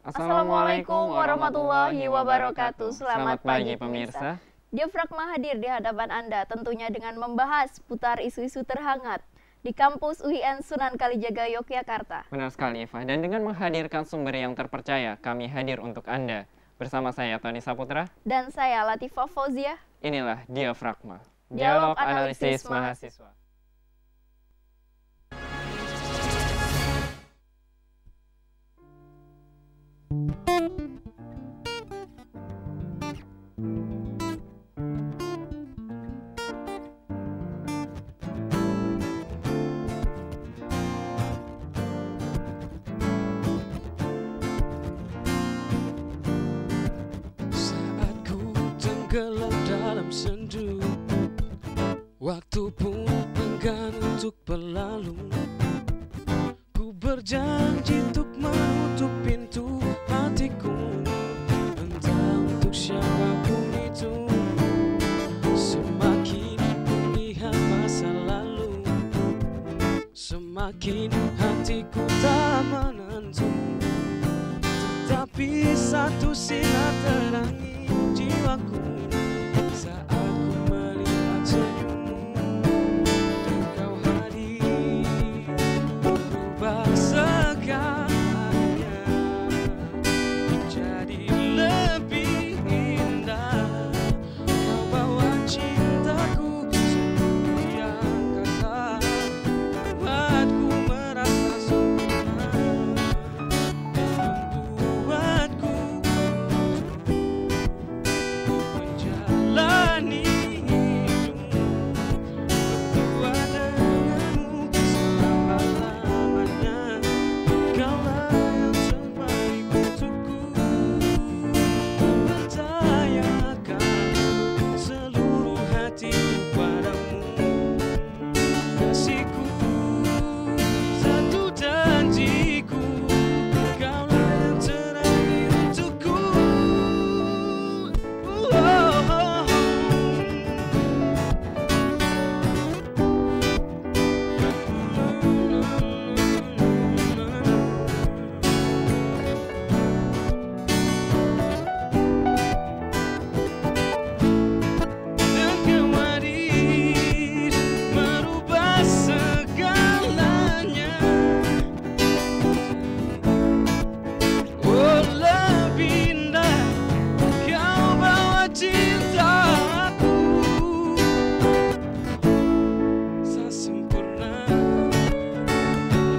Assalamualaikum warahmatullahi wabarakatuh. Selamat pagi pemirsa. Diafragma hadir di hadapan Anda tentunya dengan membahas putar isu-isu terhangat di kampus UIN Sunan Kalijaga, Yogyakarta. Benar sekali Eva, dan dengan menghadirkan sumber yang terpercaya, kami hadir untuk Anda. Bersama saya Tony Saputra. Dan saya Latifah Fauzia. Inilah Diafragma, Dialog Analisis Mahasiswa. Gelap dalam sendu, waktu pun enggan untuk berlalu. Ku berjanji untuk menutup pintu hatiku, entah untuk siapapun itu. Semakin melihat masa lalu, semakin hatiku tak menentu. Tetapi satu sinar terangi jiwaku saat ku melihat senyummu, dan kau hadir berubah segalanya menjadi lebih indah. Kau bawa cintaku seperti angkasa, buatku merasa sempurna dan membuatku menjalani hidup berdua denganmu selama-lamanya. Kaulah yang terbaik untukku, percayakan seluruh hatiku padamu. Kasihku, satu janjiku, kaulah yang terakhir untukku. Dan kau hadir merubah segalanya. Oh, lebih indah kau bawa cintaku, sesempurna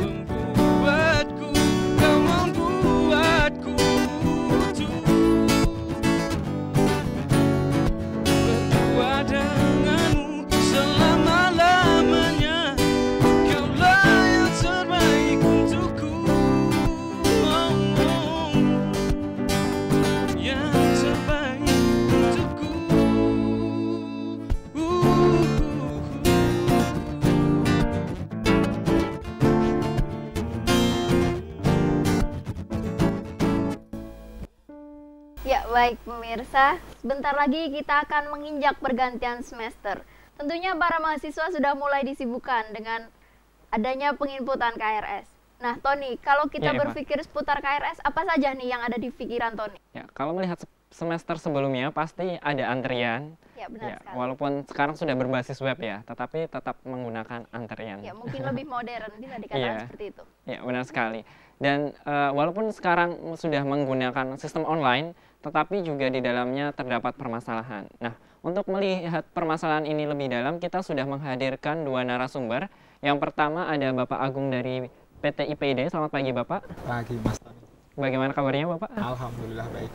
membuatku, kau membuatku utuh. Berdua denganmu selama-lamanya, kaulah yang terbaik untukku. Yang terbaik untukku. Ya, baik pemirsa, sebentar lagi kita akan menginjak pergantian semester. Tentunya para mahasiswa sudah mulai disibukkan dengan adanya penginputan KRS. Nah, Tony, kalau kita Ya, Eva. berpikir seputar KRS, apa saja nih yang ada di pikiran Tony? Ya, kalau melihat semester sebelumnya pasti ada antrian. Ya, benar Ya, sekali. walaupun sekarang sudah berbasis web ya, tetapi tetap menggunakan antrian. Ya, mungkin lebih modern, bisa dikatakan Iya. seperti itu. Ya, benar sekali. Dan walaupun sekarang sudah menggunakan sistem online, tetapi juga di dalamnya terdapat permasalahan. Nah, untuk melihat permasalahan ini lebih dalam, kita sudah menghadirkan dua narasumber. Yang pertama ada Bapak Agung dari PT IPID. Selamat pagi Bapak. Pagi Mas Tony. Bagaimana kabarnya Bapak? Alhamdulillah baik.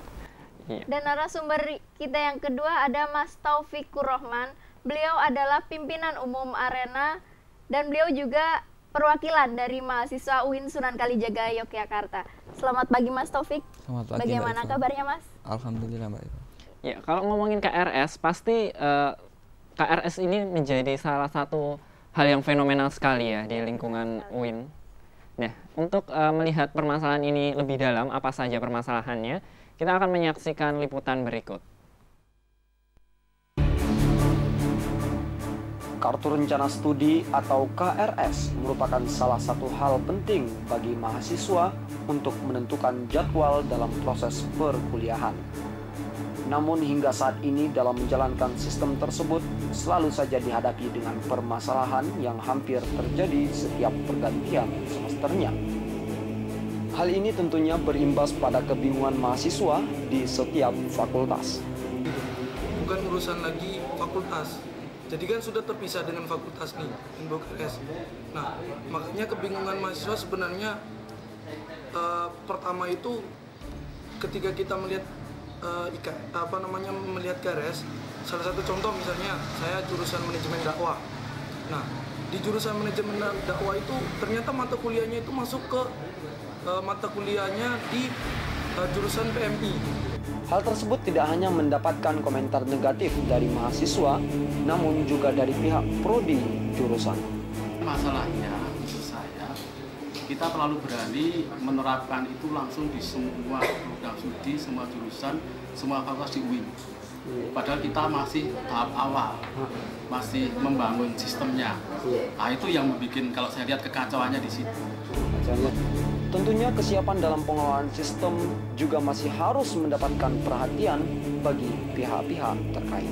Iya. Dan narasumber kita yang kedua ada Mas Taufikur Rahman. Beliau adalah pimpinan umum Arena dan beliau juga perwakilan dari mahasiswa UIN Sunan Kalijaga, Yogyakarta. Selamat pagi Mas Taufik. Selamat pagi. Bagaimana Mbak Eva. kabarnya Mas? Alhamdulillah Mbak Eva. Ya, kalau ngomongin KRS, pasti KRS ini menjadi salah satu hal yang fenomenal sekali ya di lingkungan UIN. Nah, untuk melihat permasalahan ini lebih dalam, apa saja permasalahannya, kita akan menyaksikan liputan berikut. Kartu Rencana Studi atau KRS merupakan salah satu hal penting bagi mahasiswa untuk menentukan jadwal dalam proses perkuliahan. Namun hingga saat ini dalam menjalankan sistem tersebut selalu saja dihadapi dengan permasalahan yang hampir terjadi setiap pergantian semesternya. Hal ini tentunya berimbas pada kebingungan mahasiswa di setiap fakultas. Bukan urusan lagi fakultas, jadi kan sudah terpisah dengan fakultas nih, Info KRS. Nah, makanya kebingungan mahasiswa sebenarnya pertama itu ketika kita melihat melihat KRS, salah satu contoh misalnya saya jurusan manajemen dakwah. Nah, di jurusan manajemen dakwah itu ternyata mata kuliahnya itu masuk ke mata kuliahnya di jurusan PMI. Hal tersebut tidak hanya mendapatkan komentar negatif dari mahasiswa, namun juga dari pihak prodi jurusan. Masalahnya menurut saya, kita terlalu berani menerapkan itu langsung di semua program studi, semua jurusan, semua fakultas di UIN. Padahal kita masih tahap awal, masih membangun sistemnya. Nah, itu yang membuat kalau saya lihat kekacauannya di situ. Tentunya kesiapan dalam pengelolaan sistem juga masih harus mendapatkan perhatian bagi pihak-pihak terkait.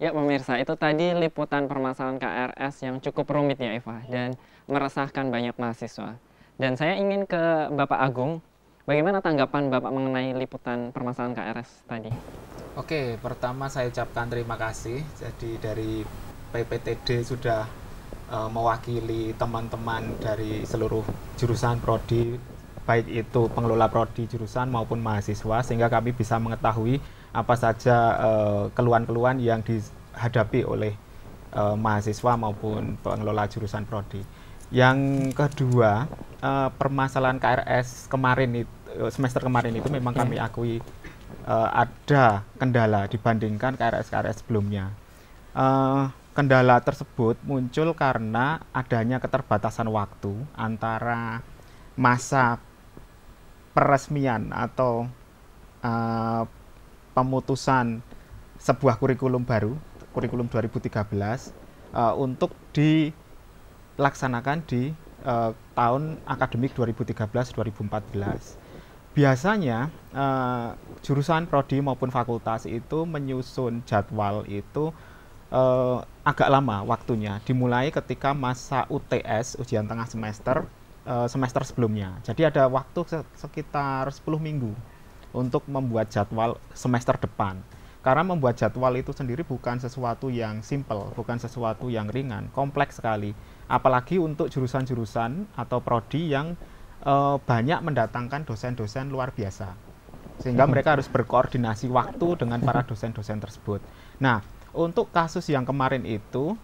Ya pemirsa, itu tadi liputan permasalahan KRS yang cukup rumit ya Eva, dan meresahkan banyak mahasiswa. Dan saya ingin ke Bapak Agung, bagaimana tanggapan Bapak mengenai liputan permasalahan KRS tadi? Oke, pertama saya ucapkan terima kasih. Jadi dari PPTD sudah mewakili teman-teman dari seluruh jurusan prodi, baik itu pengelola prodi jurusan maupun mahasiswa, sehingga kami bisa mengetahui apa saja keluhan-keluhan yang dihadapi oleh mahasiswa maupun pengelola jurusan prodi. Yang kedua, permasalahan KRS kemarin semester kemarin itu memang kami akui ada kendala dibandingkan KRS-KRS sebelumnya. Kendala tersebut muncul karena adanya keterbatasan waktu antara masa peresmian atau pemutusan sebuah kurikulum baru, kurikulum 2013, untuk dilaksanakan di tahun akademik 2013-2014. Biasanya jurusan prodi maupun fakultas itu menyusun jadwal itu agak lama waktunya, dimulai ketika masa UTS, ujian tengah semester, semester sebelumnya. Jadi ada waktu sekitar 10 minggu untuk membuat jadwal semester depan. Karena membuat jadwal itu sendiri bukan sesuatu yang simple, bukan sesuatu yang ringan, kompleks sekali. Apalagi untuk jurusan-jurusan atau prodi yang banyak mendatangkan dosen-dosen luar biasa. Sehingga mereka harus berkoordinasi waktu dengan para dosen-dosen tersebut. Nah, untuk kasus yang kemarin itu,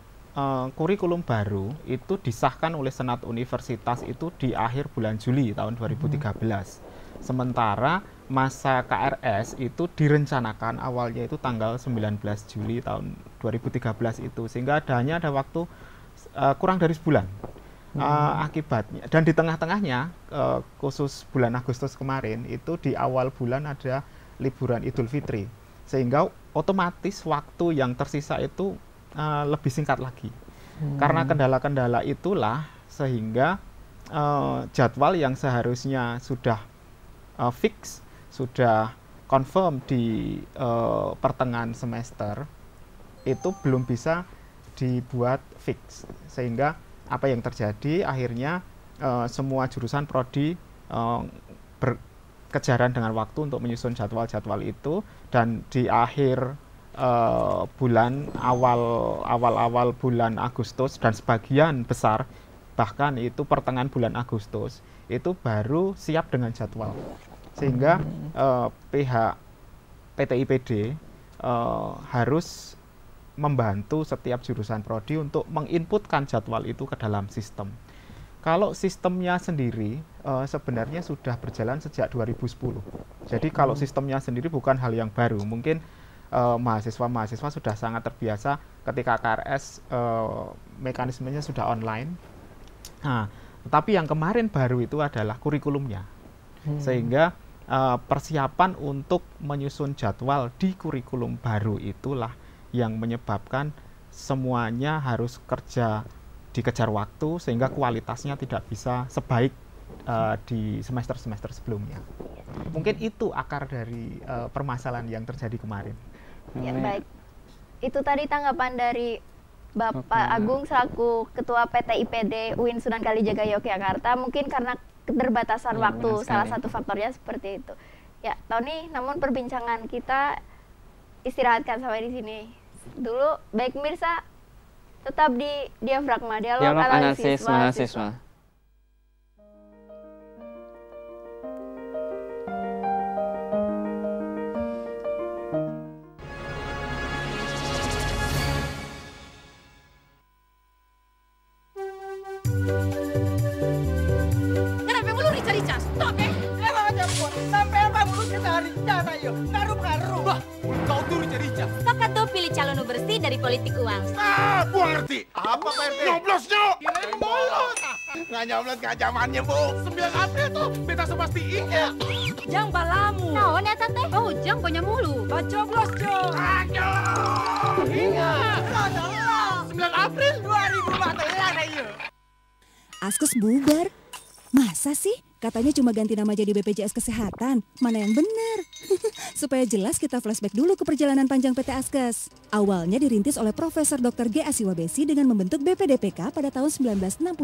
kurikulum baru itu disahkan oleh Senat Universitas itu di akhir bulan Juli tahun 2013. Sementara masa KRS itu direncanakan awalnya itu tanggal 19 Juli tahun 2013 itu, sehingga hanya ada waktu kurang dari sebulan. Akibatnya, dan di tengah-tengahnya, khusus bulan Agustus kemarin itu di awal bulan ada liburan Idul Fitri, sehingga otomatis waktu yang tersisa itu lebih singkat lagi. Karena kendala-kendala itulah sehingga jadwal yang seharusnya sudah fix, sudah confirm di pertengahan semester itu belum bisa dibuat fix. Sehingga apa yang terjadi akhirnya semua jurusan prodi berkejaran dengan waktu untuk menyusun jadwal-jadwal itu, dan di akhir bulan awal bulan Agustus dan sebagian besar bahkan itu pertengahan bulan Agustus itu baru siap dengan jadwal, sehingga pihak PTIPD harus membantu setiap jurusan prodi untuk menginputkan jadwal itu ke dalam sistem. Kalau sistemnya sendiri sebenarnya sudah berjalan sejak 2010. Jadi kalau sistemnya sendiri bukan hal yang baru. Mungkin mahasiswa-mahasiswa sudah sangat terbiasa ketika KRS mekanismenya sudah online. Nah, tetapi yang kemarin baru itu adalah kurikulumnya. Sehingga persiapan untuk menyusun jadwal di kurikulum baru itulah yang menyebabkan semuanya harus kerja dikejar waktu sehingga kualitasnya tidak bisa sebaik di semester-semester sebelumnya. Mungkin itu akar dari permasalahan yang terjadi kemarin. Ya, baik. Itu tadi tanggapan dari Bapak Agung selaku Ketua PT IPD UIN Sunan Kalijaga Yogyakarta. Mungkin karena keterbatasan waktu, salah satu faktornya seperti itu. Ya, Tony, namun perbincangan kita istirahatkan sampai di sini dulu. Baik pemirsa, tetap di Diafragma, Dialog Analisis Mahasiswa. Kenapa mulu rica-rica? Stop ya! Emang aja buat sampai apa mulu kita rica ayo. Ngaruh-ngaruh. Wah, kau tuh rica-rica. Sepakat tuh pilih calon bersih dari politik uang. Ah, gua ngerti. Apa Pak RT? Nyoblos, Nyok! Kirain bolos. Nggak nyoblos, nggak zamannya, Bu. 9 April tuh, beta sepastiin ya. Jang balamu. Naon ya tante? Oh, jang banyak mulu. Bacoblos, Jo. Ayo! Ingat. 9 April 2014 ayo. Askes bubar. Masa sih? Katanya cuma ganti nama jadi BPJS Kesehatan. Mana yang benar? Supaya jelas kita flashback dulu ke perjalanan panjang PT Askes. Awalnya dirintis oleh Profesor Dr. G. Asiwabesi dengan membentuk BPDPK pada tahun 1968.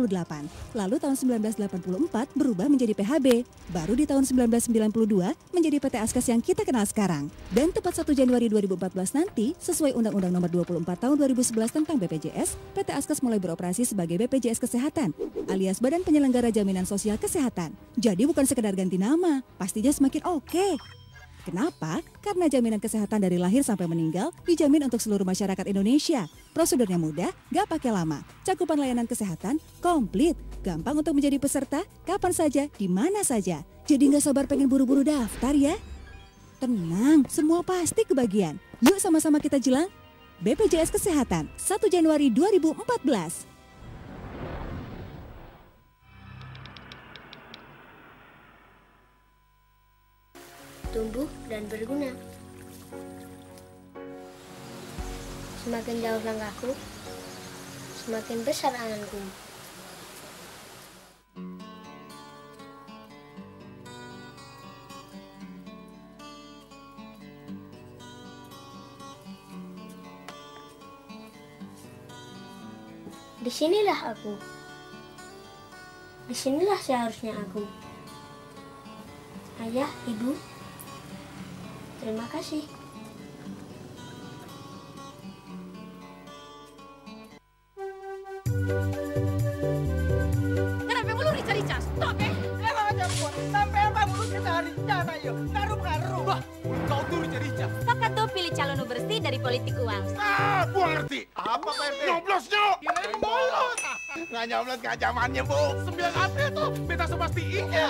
Lalu tahun 1984 berubah menjadi PHB. Baru di tahun 1992 menjadi PT Askes yang kita kenal sekarang. Dan tepat 1 Januari 2014 nanti, sesuai Undang-Undang Nomor 24 Tahun 2011 tentang BPJS, PT Askes mulai beroperasi sebagai BPJS Kesehatan, alias Badan Penyelenggara Jaminan Sosial Kesehatan. Jadi bukan sekedar ganti nama, pastinya semakin oke. Kenapa? Karena jaminan kesehatan dari lahir sampai meninggal dijamin untuk seluruh masyarakat Indonesia. Prosedurnya mudah, gak pakai lama. Cakupan layanan kesehatan komplit, gampang untuk menjadi peserta, kapan saja, di mana saja. Jadi gak sabar pengen buru-buru daftar ya. Tenang, semua pasti kebagian. Yuk sama-sama kita jelang BPJS Kesehatan 1 Januari 2014. Tumbuh dan berguna. Semakin jauh langkahku, semakin besar anganku. Disinilah aku. Disinilah seharusnya aku. Ayah, ibu, terima kasih. Kenapa mulu rica-rica? Stop ya! Emang aja buat sampai apa mulu kita rica ayo. Ngaruh-ngaruh. Wah, kau tuh rica-rica. Sepakat tuh pilih calon bersih dari politik uang. Ah, gua ngerti. Apa Pak RT? Nyoblos, Nyok! Kirain bolos. Nggak nyoblos, nggak zamannya, Bu. 9 April tuh, beta sepastiin ya.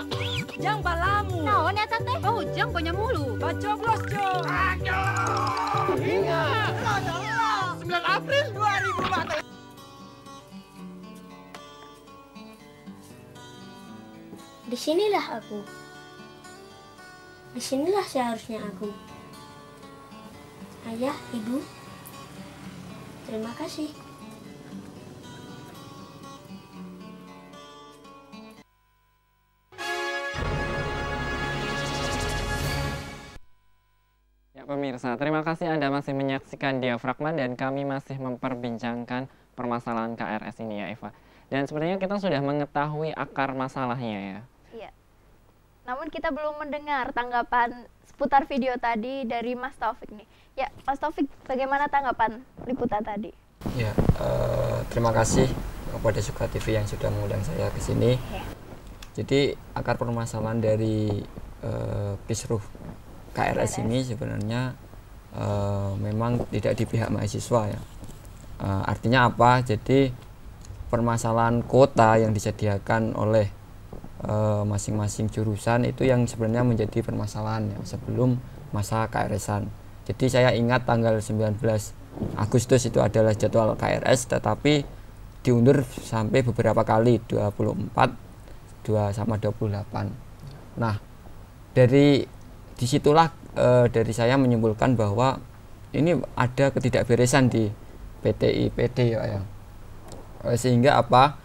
Jang balamu. Naon ya tante? Oh, jang banyak mulu. Bacoblos, Jo. Ayo! Ingat. 9 April 2014. Disinilah aku. Disinilah seharusnya aku. Ayah, ibu, terima kasih. Ya pemirsa, terima kasih Anda masih menyaksikan Diafragma dan kami masih memperbincangkan permasalahan KRS ini ya Eva. Dan sebenarnya kita sudah mengetahui akar masalahnya ya. Iya. Namun kita belum mendengar tanggapan seputar video tadi dari Mas Taufik nih. Ya, Mas Taufik, bagaimana tanggapan liputan tadi? Ya, terima kasih kepada Suka TV yang sudah mengundang saya ke sini. Ya. Jadi akar permasalahan dari kisruh KRS ini sebenarnya memang tidak di pihak mahasiswa ya. Artinya apa? Jadi permasalahan kuota yang disediakan oleh masing-masing jurusan itu yang sebenarnya menjadi permasalahan ya, sebelum masa KRS-an. Jadi saya ingat tanggal 19 Agustus itu adalah jadwal KRS, tetapi diundur sampai beberapa kali, 24, 2 sama 28. Nah, dari disitulah dari saya menyimpulkan bahwa ini ada ketidakberesan di PTI-PD ya. Sehingga apa?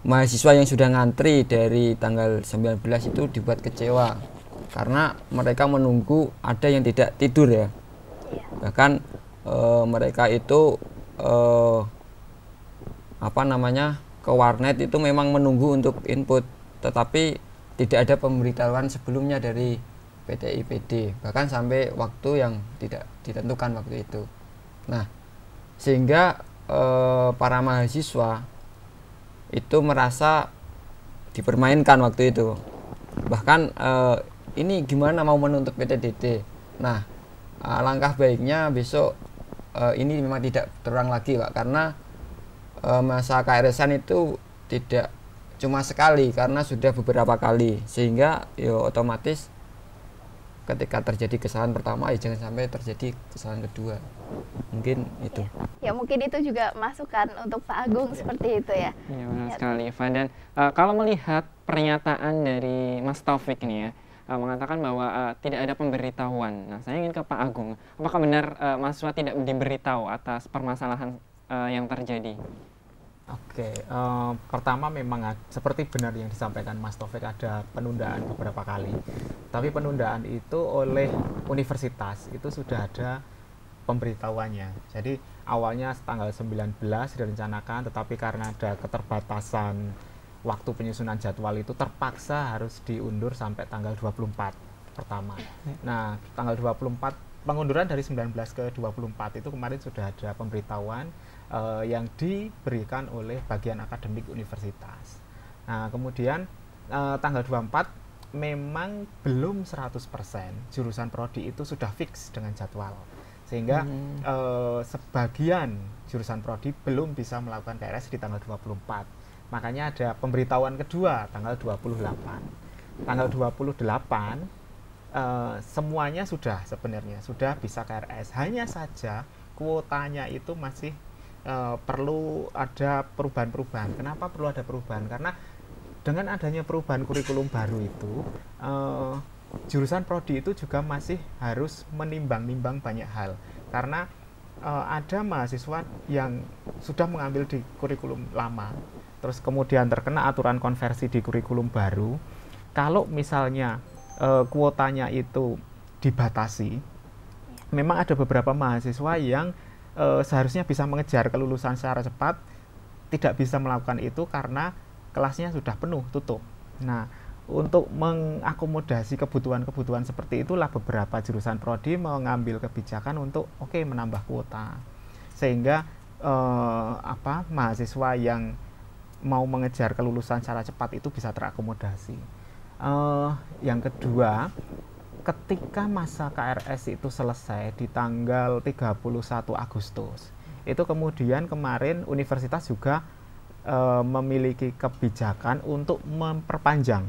Mahasiswa yang sudah ngantri dari tanggal 19 itu dibuat kecewa karena mereka menunggu, ada yang tidak tidur ya. Bahkan mereka itu ke warnet itu memang menunggu untuk input, tetapi tidak ada pemberitahuan sebelumnya dari PTI-PD, bahkan sampai waktu yang tidak ditentukan waktu itu. Nah, sehingga para mahasiswa itu merasa dipermainkan waktu itu. Bahkan ini gimana mau menuntut PTDT. Nah, langkah baiknya besok ini memang tidak terulang lagi, Pak, karena masa KRS-an itu tidak cuma sekali, karena sudah beberapa kali, sehingga ya otomatis ketika terjadi kesalahan pertama ya jangan sampai terjadi kesalahan kedua. Mungkin itu. Ya mungkin itu juga masukan untuk Pak Agung seperti itu ya. Iya benar sekali, Eva. Dan kalau melihat pernyataan dari Mas Taufik ini ya, mengatakan bahwa tidak ada pemberitahuan. Nah, saya ingin ke Pak Agung. Apakah benar mahasiswa tidak diberitahu atas permasalahan yang terjadi? Oke, pertama memang seperti benar yang disampaikan Mas Taufik, ada penundaan beberapa kali. Tapi penundaan itu oleh universitas itu sudah ada pemberitahuannya. Jadi awalnya tanggal 19 direncanakan, tetapi karena ada keterbatasan waktu penyusunan jadwal itu terpaksa harus diundur sampai tanggal 24 pertama. Nah, tanggal 24 pengunduran dari 19 ke 24 itu kemarin sudah ada pemberitahuan yang diberikan oleh bagian akademik universitas. Nah, kemudian tanggal 24 memang belum 100% jurusan prodi itu sudah fix dengan jadwal. Sehingga sebagian jurusan prodi belum bisa melakukan KRS di tanggal 24. Makanya ada pemberitahuan kedua tanggal 28. Tanggal 28 semuanya sudah sebenarnya sudah bisa KRS. Hanya saja kuotanya itu masih perlu ada perubahan-perubahan. Kenapa perlu ada perubahan? Karena dengan adanya perubahan kurikulum baru itu, jurusan prodi itu juga masih harus menimbang-nimbang banyak hal. Karena ada mahasiswa yang sudah mengambil di kurikulum lama, terus kemudian terkena aturan konversi di kurikulum baru. Kalau misalnya kuotanya itu dibatasi, memang ada beberapa mahasiswa yang seharusnya bisa mengejar kelulusan secara cepat, tidak bisa melakukan itu karena kelasnya sudah penuh, tutup. Nah, untuk mengakomodasi kebutuhan-kebutuhan seperti itulah beberapa jurusan prodi mengambil kebijakan untuk menambah kuota, sehingga mahasiswa yang mau mengejar kelulusan secara cepat itu bisa terakomodasi. Yang kedua, ketika masa KRS itu selesai di tanggal 31 Agustus, itu kemudian kemarin universitas juga memiliki kebijakan untuk memperpanjang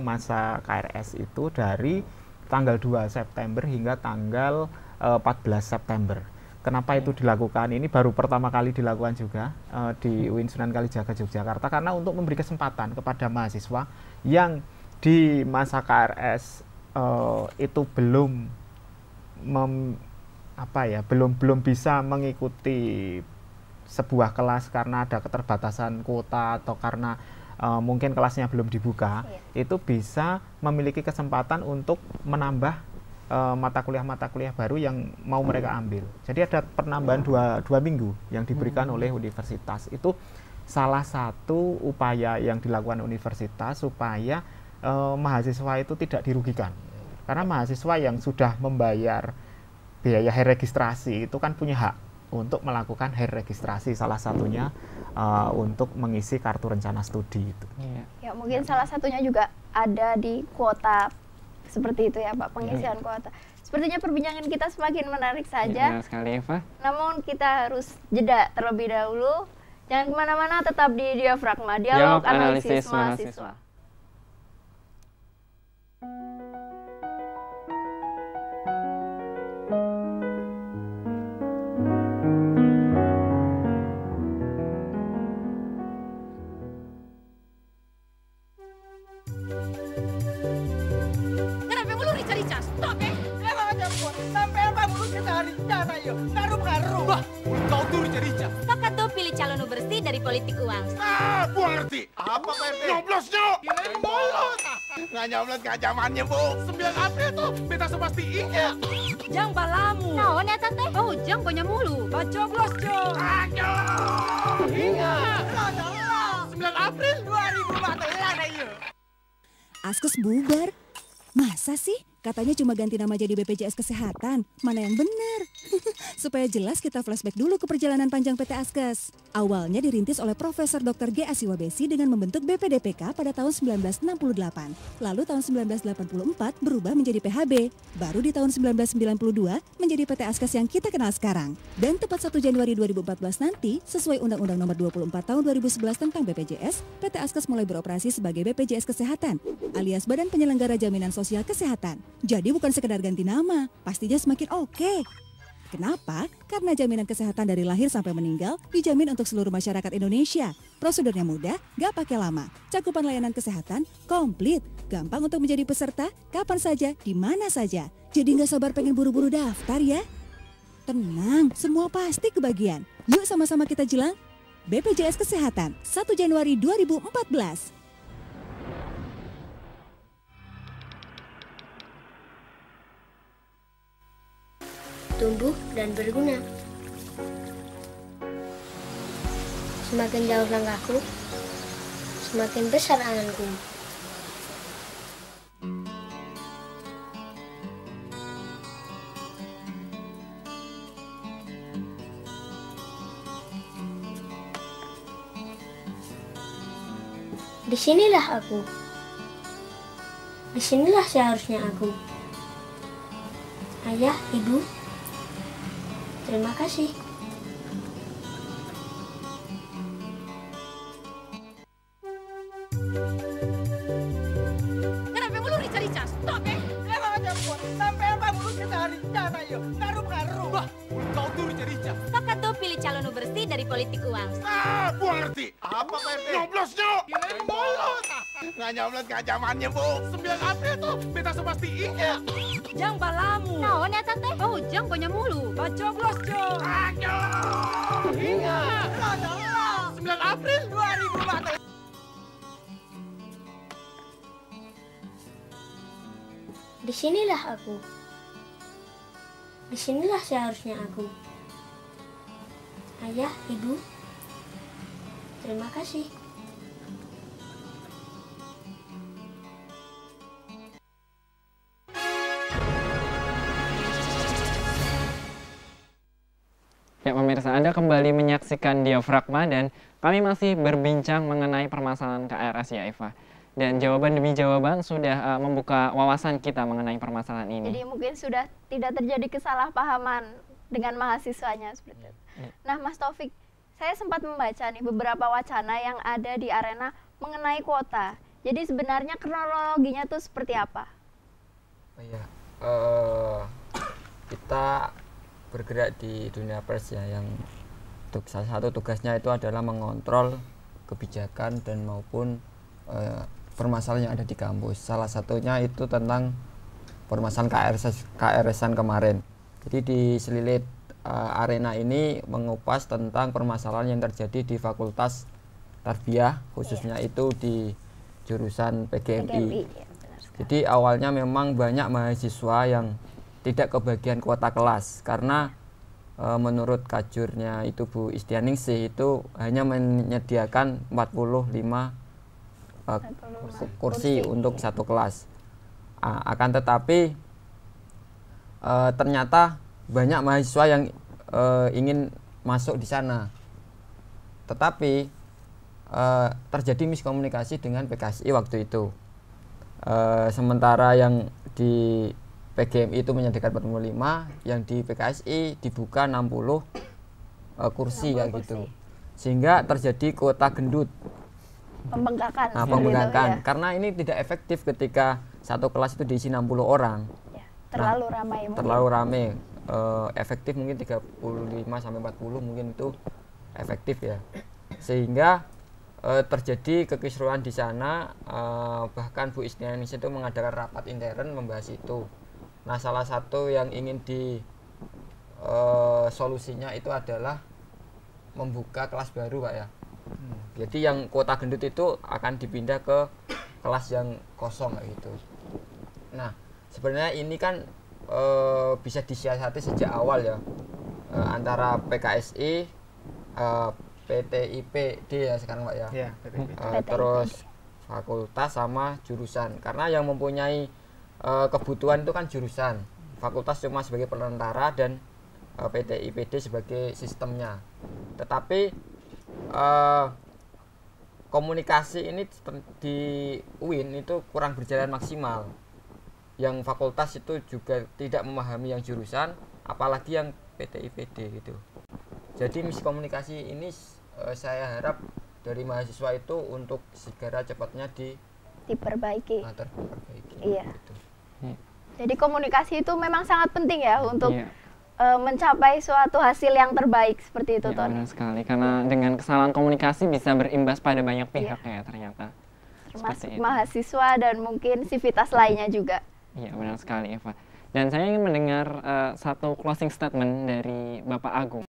masa KRS itu dari tanggal 2 September hingga tanggal 14 September. Kenapa itu dilakukan? Ini baru pertama kali dilakukan juga di UIN Sunan Kalijaga Yogyakarta, karena untuk memberi kesempatan kepada mahasiswa yang di masa KRS itu belum bisa mengikuti sebuah kelas karena ada keterbatasan kuota atau karena mungkin kelasnya belum dibuka, itu bisa memiliki kesempatan untuk menambah mata kuliah baru yang mau mereka ambil. Jadi ada penambahan dua minggu yang diberikan oleh universitas. Itu salah satu upaya yang dilakukan universitas supaya mahasiswa itu tidak dirugikan. Karena mahasiswa yang sudah membayar biaya hire registrasi itu kan punya hak untuk melakukan hire registrasi, salah satunya untuk mengisi kartu rencana studi itu. Ya, mungkin salah satunya juga ada di kuota seperti itu ya Pak, pengisian kuota. Sepertinya perbincangan kita semakin menarik saja. Benar sekali, Eva. Namun kita harus jeda terlebih dahulu. Jangan kemana-mana, tetap di Diafragma, Dialog Analisis Mahasiswa. Stop, eh? Emang aja pun, sampai apa mulut kita hari jana yo. politik uang. Ah, gua ngerti. Apa Pak RT? Nyoblos, Nyok. Kirain bolos. Nggak nyoblos, nggak zamannya, Bu. 9 April tuh beta pasti ingat. Jang balamu. Naon eta teh? Oh, jang banyak mulu. Bacoblos, Jo. Ayo. Ingat. 9 April 2014 ayo. Askes bubar. Masa sih? Katanya cuma ganti nama jadi BPJS Kesehatan. Mana yang benar? Supaya jelas kita flashback dulu ke perjalanan panjang PT Askes. Awalnya dirintis oleh Profesor Dr. G. Asiwabesi dengan membentuk BPDPK pada tahun 1968. Lalu tahun 1984 berubah menjadi PHB. Baru di tahun 1992 menjadi PT Askes yang kita kenal sekarang. Dan tepat 1 Januari 2014 nanti, sesuai Undang-Undang Nomor 24 Tahun 2011 tentang BPJS, PT Askes mulai beroperasi sebagai BPJS Kesehatan, alias Badan Penyelenggara Jaminan Sosial Kesehatan. Jadi bukan sekedar ganti nama, pastinya semakin oke. Kenapa? Karena jaminan kesehatan dari lahir sampai meninggal dijamin untuk seluruh masyarakat Indonesia. Prosedurnya mudah, gak pakai lama. Cakupan layanan kesehatan komplit. Gampang untuk menjadi peserta, kapan saja, di mana saja. Jadi gak sabar pengen buru-buru daftar ya. Tenang, semua pasti kebagian. Yuk sama-sama kita jelang BPJS Kesehatan 1 Januari 2014. Tumbuh dan berguna. Semakin jauh langkahku, semakin besar anganku. Disinilah aku. Disinilah seharusnya aku. Ayah, ibu, terima kasih. Kenapa mulu rica-rica? Stop Emang aja buat. Sampai apa mulu kita rica ayo. Ngaruh-ngaruh. Wah, kau tuh rica-rica. Pakat tuh pilih calon bersih dari politik uang. Ah, gua ngerti. Apa Pak RT? Nyoblos, Nyok. Kirain bolos. Nggak nyoblos, nggak zamannya, Bu. 9 April tuh beta pasti ingat. Jang balamu. Naon eta teh? Oh, jang banyak mulu. Bacoblos, Jo. Ayo. Ingat. 9 April 2014. Disinilah aku. Disinilah seharusnya aku. Ayah, ibu, terima kasih. Ya pemirsa, Anda kembali menyaksikan Diafragma dan kami masih berbincang mengenai permasalahan KRS ya Eva. Dan jawaban demi jawaban sudah membuka wawasan kita mengenai permasalahan ini. Jadi mungkin sudah tidak terjadi kesalahpahaman dengan mahasiswanya seperti itu. Nah Mas Taufik, saya sempat membaca nih beberapa wacana yang ada di arena mengenai kuota. Jadi sebenarnya kronologinya tuh seperti apa? Oh iya, kita bergerak di dunia pers ya, yang salah satu tugasnya itu adalah mengontrol kebijakan dan maupun permasalahan yang ada di kampus. Salah satunya itu tentang permasalahan KRS-an kemarin. Jadi di Selilit Arena ini mengupas tentang permasalahan yang terjadi di Fakultas Tarbiyah, khususnya itu di jurusan PGMI. Jadi awalnya memang banyak mahasiswa yang tidak kebagian kuota kelas karena menurut kajurnya itu Bu Istianingsih itu hanya menyediakan 45 kursi untuk satu kelas. Akan tetapi ternyata banyak mahasiswa yang ingin masuk di sana, tetapi terjadi miskomunikasi dengan PKSI waktu itu. Sementara yang di PGMI itu menyediakan 45, yang di PKSI dibuka 60 kursi kayak gitu, sehingga terjadi kuota gendut, pembengkakan. Pembengkakan gitu, ya. Karena ini tidak efektif ketika satu kelas itu diisi 60 orang. Ya, terlalu ramai. Terlalu ramai. Efektif mungkin 35 sampai 40 mungkin itu efektif ya, sehingga terjadi kekisruhan di sana. Bahkan Bu Istianingsih itu mengadakan rapat intern membahas itu. Nah, salah satu yang ingin solusinya itu adalah membuka kelas baru Pak ya, Jadi yang kuota gendut itu akan dipindah ke kelas yang kosong kayak gitu. Nah, sebenarnya ini kan bisa disiasati sejak awal ya, antara PKSI, PTIPD ya sekarang Pak ya, terus fakultas sama jurusan. Karena yang mempunyai kebutuhan itu kan jurusan, fakultas cuma sebagai perantara dan PTIPD sebagai sistemnya. Tetapi komunikasi ini di UIN itu kurang berjalan maksimal. Yang fakultas itu juga tidak memahami yang jurusan, apalagi yang PTIPD gitu. Jadi miskomunikasi ini saya harap dari mahasiswa itu untuk segera cepatnya diperbaiki. Diperbaiki. Iya. Gitu. Jadi komunikasi itu memang sangat penting ya untuk mencapai suatu hasil yang terbaik seperti itu, Tony. Benar sekali, karena dengan kesalahan komunikasi bisa berimbas pada banyak pihak ya ternyata. Termasuk mahasiswa dan mungkin sivitas lainnya juga. Iya, benar sekali Eva. Dan saya ingin mendengar satu closing statement dari Bapak Agung.